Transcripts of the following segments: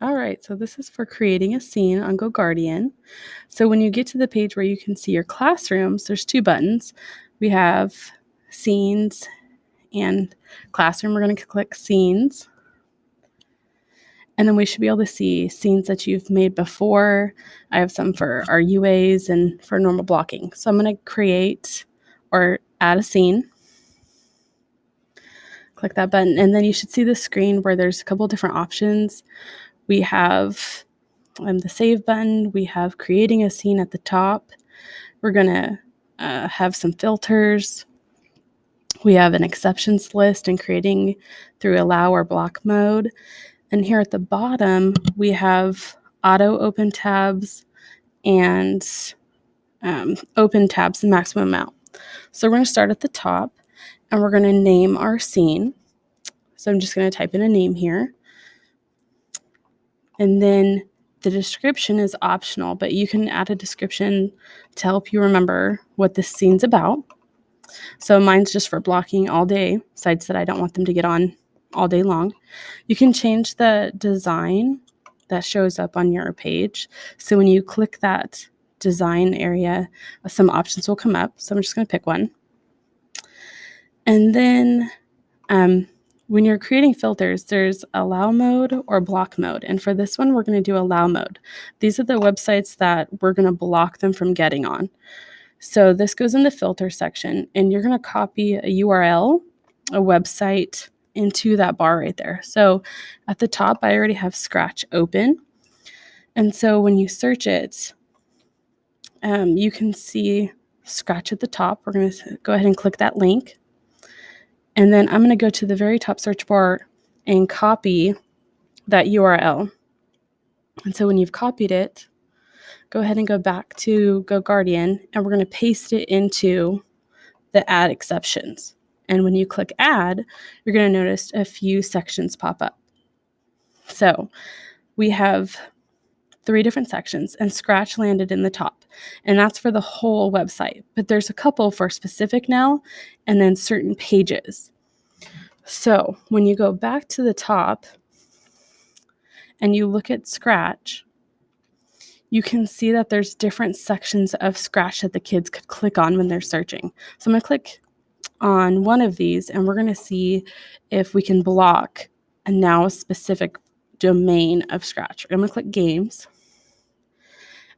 All right, so this is for creating a scene on GoGuardian. So when you get to the page where you can see your classrooms, there's two buttons. We have scenes and classroom. We're going to click scenes. And then we should be able to see scenes that you've made before. I have some for our UAs and for normal blocking. So I'm going to create or add a scene. Click that button, and then you should see the screen where there's a couple different options. We have the save button. We have creating a scene at the top. We're going to have some filters. We have an exceptions list and creating through allow or block mode. And here at the bottom, we have auto open tabs and open tabs the maximum amount. So we're going to start at the top and we're going to name our scene. So I'm just going to type in a name here. And then the description is optional, but you can add a description to help you remember what this scene's about. So mine's just for blocking all day, sites that I don't want them to get on all day long. You can change the design that shows up on your page. So when you click that design area, some options will come up. So I'm just going to pick one. And then when you're creating filters, there's allow mode or block mode. And for this one, we're going to do allow mode. These are the websites that we're going to block them from getting on. So this goes in the filter section, and you're going to copy a URL, a website, into that bar right there. So at the top, I already have Scratch open. And so when you search it, you can see Scratch at the top. We're going to go ahead and click that link. And then I'm going to go to the very top search bar and copy that URL. And so when you've copied it, go ahead and go back to GoGuardian, and we're going to paste it into the add exceptions. And when you click add, you're going to notice a few sections pop up. So we have 3 different sections, and Scratch landed in the top. And that's for the whole website. But there's a couple for specific now, and then certain pages. So when you go back to the top and you look at Scratch, you can see that there's different sections of Scratch that the kids could click on when they're searching. So I'm going to click on one of these, and we're going to see if we can block a now specific domain of Scratch. I'm going to click games.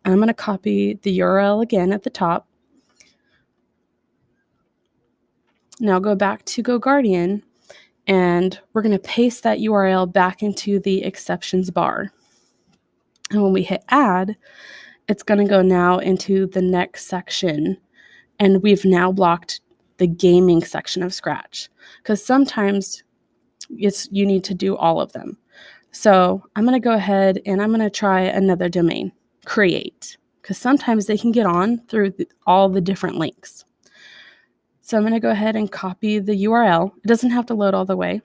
And I'm going to copy the URL again at the top. Now go back to GoGuardian, and we're going to paste that URL back into the exceptions bar. And when we hit add, it's going to go now into the next section. And we've now blocked the gaming section of Scratch, because sometimes you need to do all of them. So I'm going to go ahead and I'm going to try another domain, create, because sometimes they can get on through all the different links. So I'm going to go ahead and copy the URL. It doesn't have to load all the way.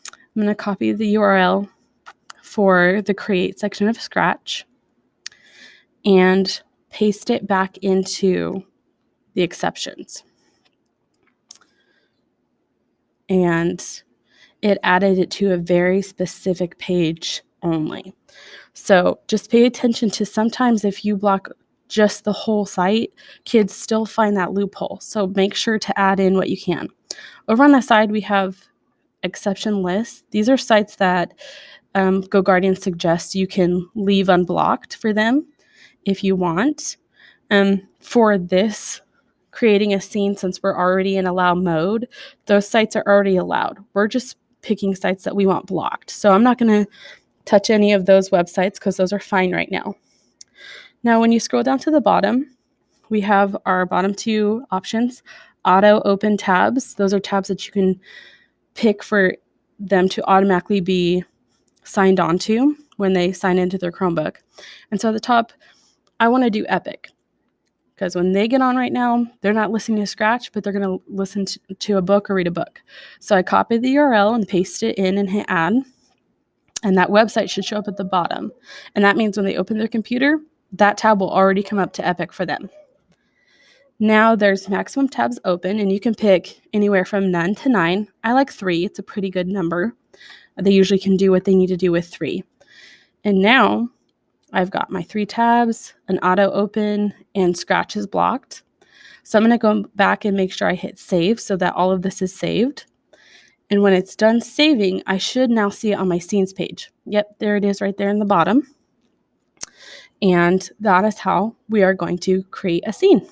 I'm going to copy the URL for the create section of Scratch and paste it back into the exceptions. And it added it to a very specific page only. So just pay attention to sometimes if you block just the whole site, kids still find that loophole. So make sure to add in what you can. Over on the side, we have exception lists. These are sites that GoGuardian suggests you can leave unblocked for them if you want. For this, creating a scene, since we're already in allow mode, those sites are already allowed. We're just picking sites that we want blocked. So I'm not going to touch any of those websites because those are fine right now. Now, when you scroll down to the bottom, we have our bottom 2 options. Auto open tabs. Those are tabs that you can pick for them to automatically be signed on to when they sign into their Chromebook. And so at the top, I want to do Epic, because when they get on right now, they're not listening to Scratch, but they're going to listen to a book or read a book. So I copied the URL and pasted it in and hit add. And that website should show up at the bottom. And that means when they open their computer, that tab will already come up to Epic for them. Now there's maximum tabs open, and you can pick anywhere from none to 9. I like 3. It's a pretty good number. They usually can do what they need to do with 3. And now I've got my 3 tabs, an auto open, and Scratch is blocked. So I'm going to go back and make sure I hit save so that all of this is saved. And when it's done saving, I should now see it on my scenes page. Yep, there it is right there in the bottom. And that is how we are going to create a scene.